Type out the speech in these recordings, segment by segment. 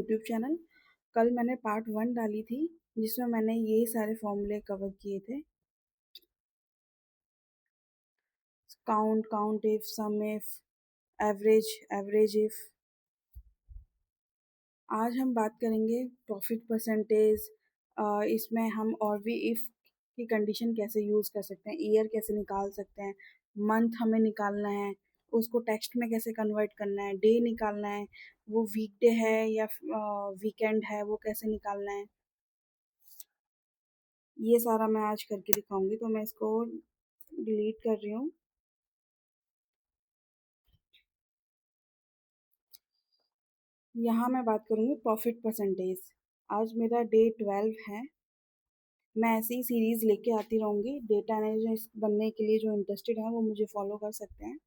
YouTube channel. कल मैंने part 1 डाली थी जिसमें मैंने ये सारे फॉर्मूले कवर किए थे। Count, count if, sum if, average, average if. आज हम बात करेंगे प्रॉफिट परसेंटेज। इसमें हम और भी इफ की कंडीशन कैसे यूज़ कर सकते हैं, ईयर कैसे निकाल सकते हैं, मंथ हमें निकालना है, उसको टेक्स्ट में कैसे कन्वर्ट करना है, डे निकालना है, वो वीकडे है या वीकेंड है, वो कैसे निकालना है, ये सारा मैं आज करके दिखाऊंगी। तो मैं इसको डिलीट कर रही हूँ। यहाँ मैं बात करूँगी प्रॉफिट परसेंटेज। आज मेरा डे 12 है। मैं ऐसी ही सीरीज़ लेके आती रहूँगी। डेटा एनालिस्ट बनने के लिए जो इंटरेस्टेड हैं वो मुझे फॉलो कर सकते हैं।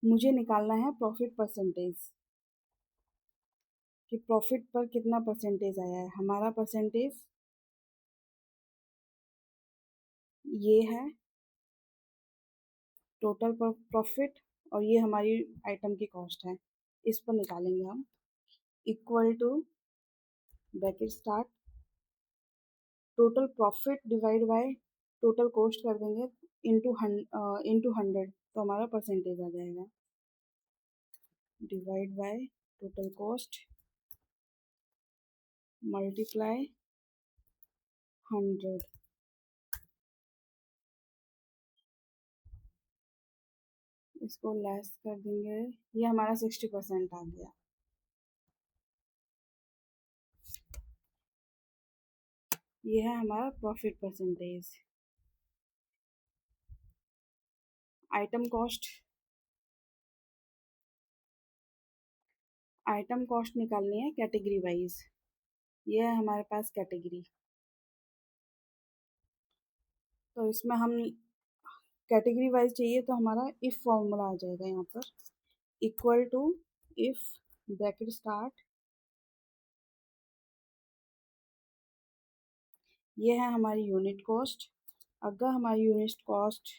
मुझे निकालना है प्रॉफिट परसेंटेज कि प्रॉफिट पर कितना परसेंटेज आया है। हमारा परसेंटेज ये है, टोटल प्रॉफिट, और ये हमारी आइटम की कॉस्ट है। इस पर निकालेंगे हम। Equal to bracket start, total profit divide by total cost कर देंगे इंटू 100, तो हमारा परसेंटेज आ जाएगा। Divide by total cost multiply 100। इसको लेस कर देंगे, ये हमारा 60% आ गया। ये है हमारा profit percentage. Item cost, item cost निकालनी है कैटेगरी वाइज। ये है हमारे पास कैटेगरी। तो इसमें हम कैटेगरी वाइज चाहिए तो हमारा इफ फॉर्मूला आ जाएगा यहाँ पर। Equal to if bracket start, ये है हमारी यूनिट कॉस्ट। अगर हमारी यूनिट कॉस्ट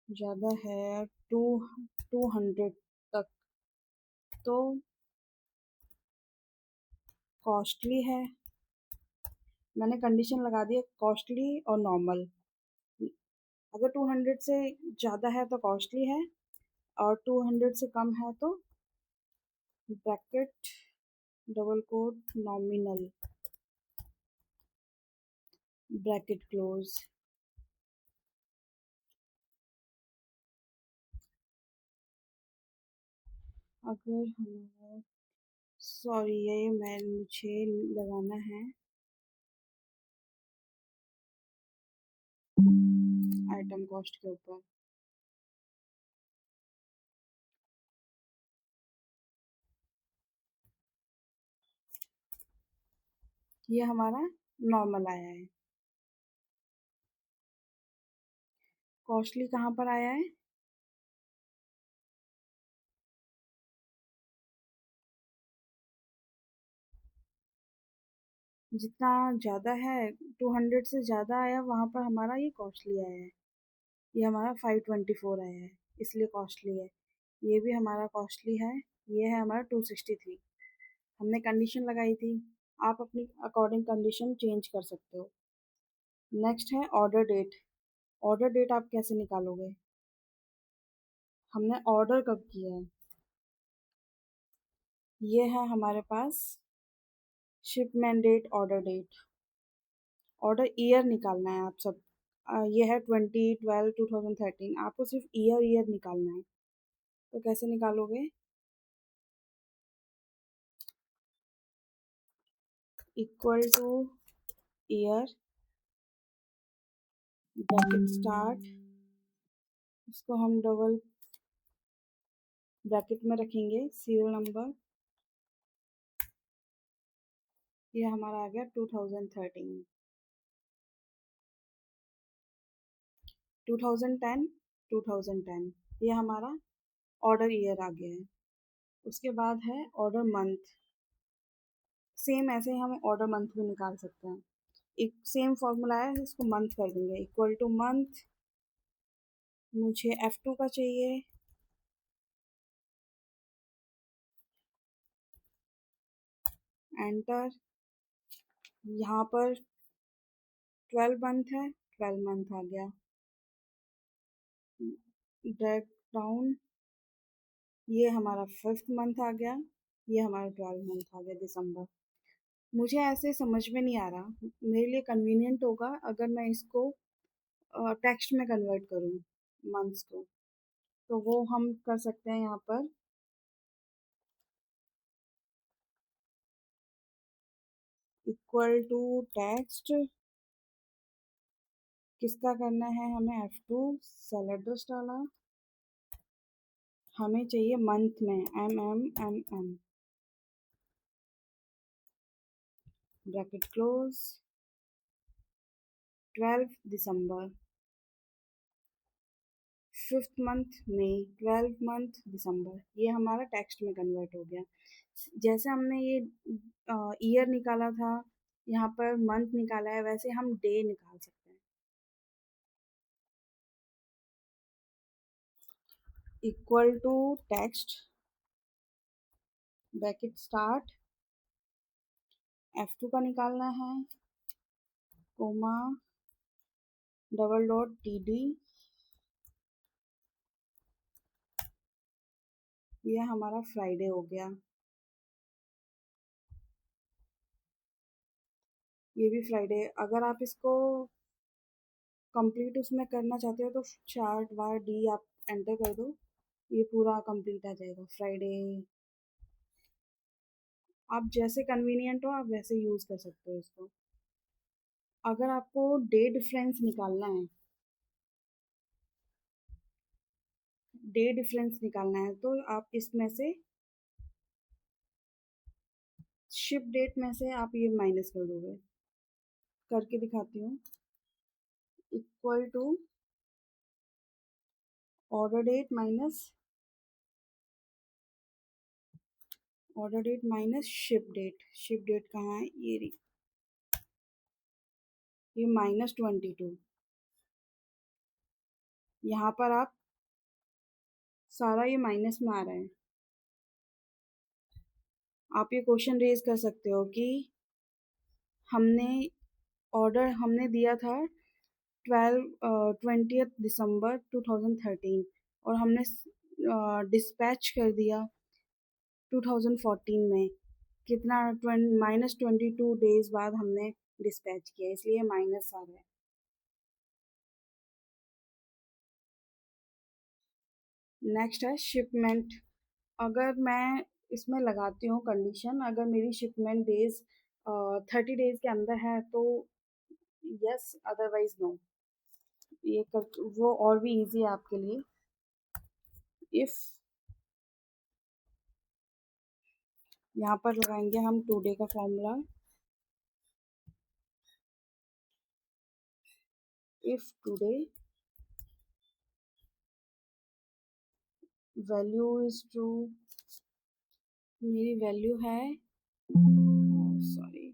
ज़्यादा है 200 तक तो कॉस्टली है। मैंने कंडीशन लगा दी है कॉस्टली और नॉर्मल। अगर 200 से ज़्यादा है तो कॉस्टली है, और 200 से कम है तो bracket double quote nominal bracket close. अगर हमारा, सॉरी, ये मुझे लगाना है आइटम कॉस्ट के ऊपर। ये हमारा नॉर्मल आया है। कॉस्टली कहाँ पर आया है? जितना ज़्यादा है, 200 से ज़्यादा आया, वहाँ पर हमारा ये कॉस्टली आया है। ये हमारा 524 आया है, इसलिए कॉस्टली है। ये भी हमारा कॉस्टली है। ये है हमारा 263। हमने कंडीशन लगाई थी, आप अपनी अकॉर्डिंग कंडीशन चेंज कर सकते हो। नेक्स्ट है ऑर्डर डेट। ऑर्डर डेट आप कैसे निकालोगे? हमने ऑर्डर कब किया है, ये है हमारे पास shipment date, order date. Order year निकालना है आप सब। ये है 2012-2013। आपको सिर्फ ईयर निकालना है। तो कैसे निकालोगे? Equal two year bracket start, इसको हम डबल ब्रैकेट में रखेंगे, सीरियल नंबर। ये हमारा आ गया 2013। 2010, 2010, ये हमारा ऑर्डर ईयर आ गया है। उसके बाद है ऑर्डर मंथ। सेम ऐसे ही हम ऑर्डर मंथ भी निकाल सकते हैं। एक सेम फॉर्मूला है, इसको मंथ कर देंगे। इक्वल टू मंथ, मुझे F2 का चाहिए, एंटर। यहाँ पर 12 मंथ है, 12 मंथ आ गया। ड्रैग डाउन, ये हमारा 5th मंथ आ गया, ये हमारा 12 मंथ आ गया दिसंबर। मुझे ऐसे समझ में नहीं आ रहा, मेरे लिए कन्वीनियंट होगा अगर मैं इसको टेक्स्ट में कन्वर्ट करूँ मंथ्स को, तो वो हम कर सकते हैं यहाँ पर। इक्वल टू टेक्स्ट, किसका करना है हमें, F2 सेलेडस डाला, हमें चाहिए मंथ में MM ब्रैकेट क्लोज, 12 दिसंबर, 5th मंथ मई, 12 मंथ दिसंबर, ये हमारा टेक्स्ट में कन्वर्ट हो गया। जैसे हमने ये ईयर निकाला था, यहाँ पर मंथ निकाला है, वैसे हम डे निकाल सकते हैं। Equal to text bracket start, F2 का निकालना है, कोमा डबल डॉट TD, ये हमारा फ्राइडे हो गया। ये भी फ्राइडे। अगर आप इसको कंप्लीट उसमें करना चाहते हो तो चार्ट बार डी आप एंटर कर दो, ये पूरा कंप्लीट आ जाएगा फ्राइडे। आप जैसे कन्वीनियंट हो आप वैसे यूज़ कर सकते हो इसको। अगर आपको डे डिफरेंस निकालना है, डे डिफरेंस निकालना है तो आप इसमें से शिप डेट में से आप ये माइनस कर दोगे। करके दिखाती हूँ। Equal to order date minus ship date. Ship date कहाँ है, ये रही, ये -22। यहाँ पर आप सारा ये माइनस में आ रहा है। आप ये क्वेश्चन रेज कर सकते हो कि हमने ऑर्डर हमने दिया था 20th दिसंबर 2013 और हमने डिस्पैच कर दिया 2014 में, कितना -22 डेज बाद हमने डिस्पैच किया, इसलिए माइनस आ रहा है। नेक्स्ट है शिपमेंट। अगर मैं इसमें लगाती हूँ कंडीशन, अगर मेरी शिपमेंट डेज 30 डेज के अंदर है तो यस, अदरवाइज नो। ये कर, वो और भी इजी है आपके लिए। इफ यहाँ पर लगाएंगे हम टुडे का formula, if today value is true, मेरी वैल्यू है, सॉरी,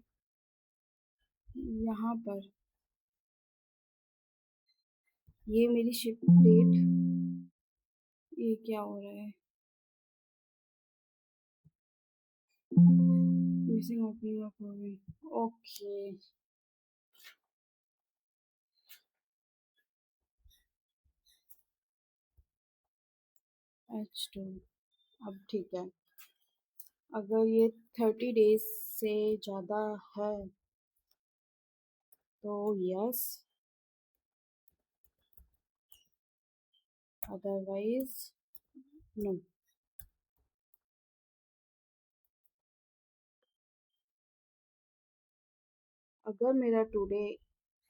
यहाँ पर ये मेरी शिप डेट, ये क्या हो रहा है, missing opening of, okay, H2, अब ठीक है। अगर ये 30 डेज से ज़्यादा है तो यस, अदरवाइज नो। अगर मेरा टुडे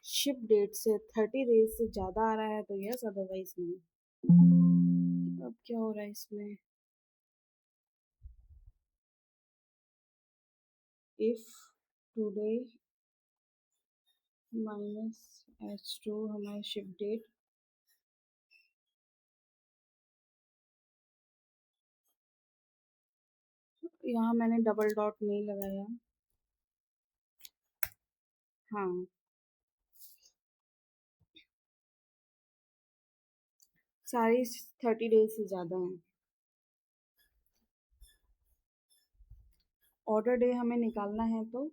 शिप डेट से 30 डेज से ज़्यादा आ रहा है तो यस, अदरवाइज नो। अब क्या हो रहा है इसमें, इफ टुडे -H2 हमारी शिप डेट, यहाँ मैंने डबल डॉट नहीं लगाया, हाँ, सारी 30 डेज से ज़्यादा हैं। ऑर्डर डे हमें निकालना है तो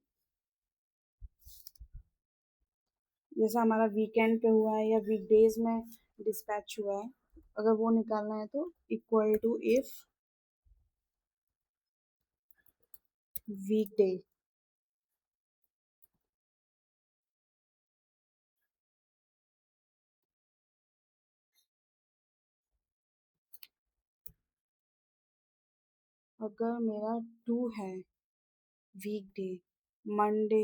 जैसा हमारा वीकेंड पे हुआ है या वीकडेज में डिस्पैच हुआ है, अगर वो निकालना है तो इक्वल टू इफ वीकडे अगर मेरा टू है वीकडे मंडे,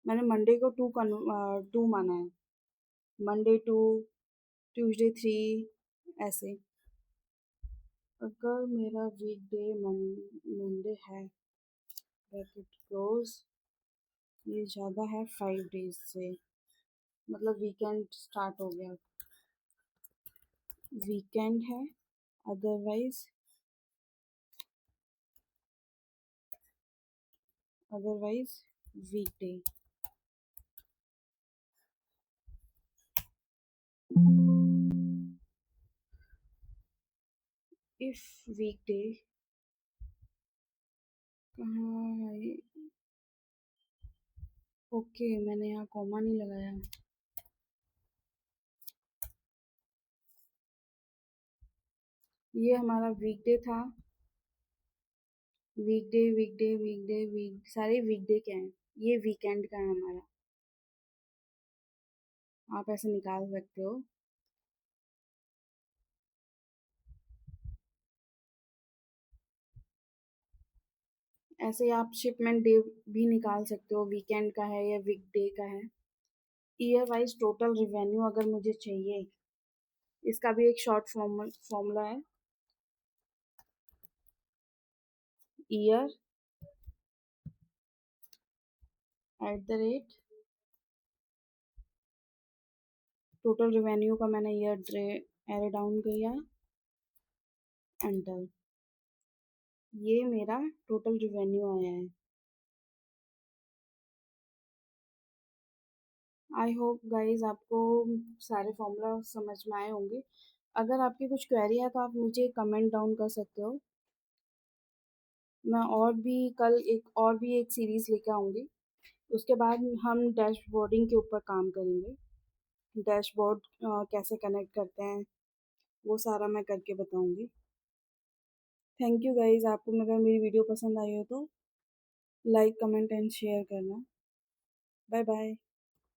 मैंने मंडे को टू माना है, मंडे टू ट्यूसडे थ्री ऐसे। अगर मेरा वीकडे मंडे है ब्रैकेट क्लोज, ये ज़्यादा है 5 डेज से, मतलब वीकेंड स्टार्ट हो गया, वीकेंड है, अदरवाइज वीकडे। इफ वीकडे कहाँ है ओके मैंने यहाँ कॉमा नहीं लगाया। ये हमारा वीकडे था, वीक सारे वीकडे क्या हैं, ये वीकेंड का है हमारा, आप ऐसे निकाल सकते हो। ऐसे आप शिपमेंट डे भी निकाल सकते हो, वीकेंड का है या वीकडे का है। ईयर वाइज टोटल रिवेन्यू अगर मुझे चाहिए, इसका भी एक शॉर्ट फॉर्मूला है, ईयर @ टोटल रिवेन्यू का मैंने ईयर एरो डाउन किया, एंटर, ये मेरा टोटल रिवेन्यू आया है। आई होप गाइज आपको सारे फॉर्मूला समझ में आए होंगे। अगर आपकी कुछ क्वेरी है तो आप मुझे कमेंट डाउन कर सकते हो। मैं और भी एक सीरीज़ लेके आऊँगी। उसके बाद हम डैशबोर्डिंग के ऊपर काम करेंगे। डैशबोर्ड कैसे कनेक्ट करते हैं वो सारा मैं करके बताऊँगी। थैंक यू गाइज, आपको अगर मेरी वीडियो पसंद आई हो तो लाइक कमेंट एंड शेयर करना। Bye bye.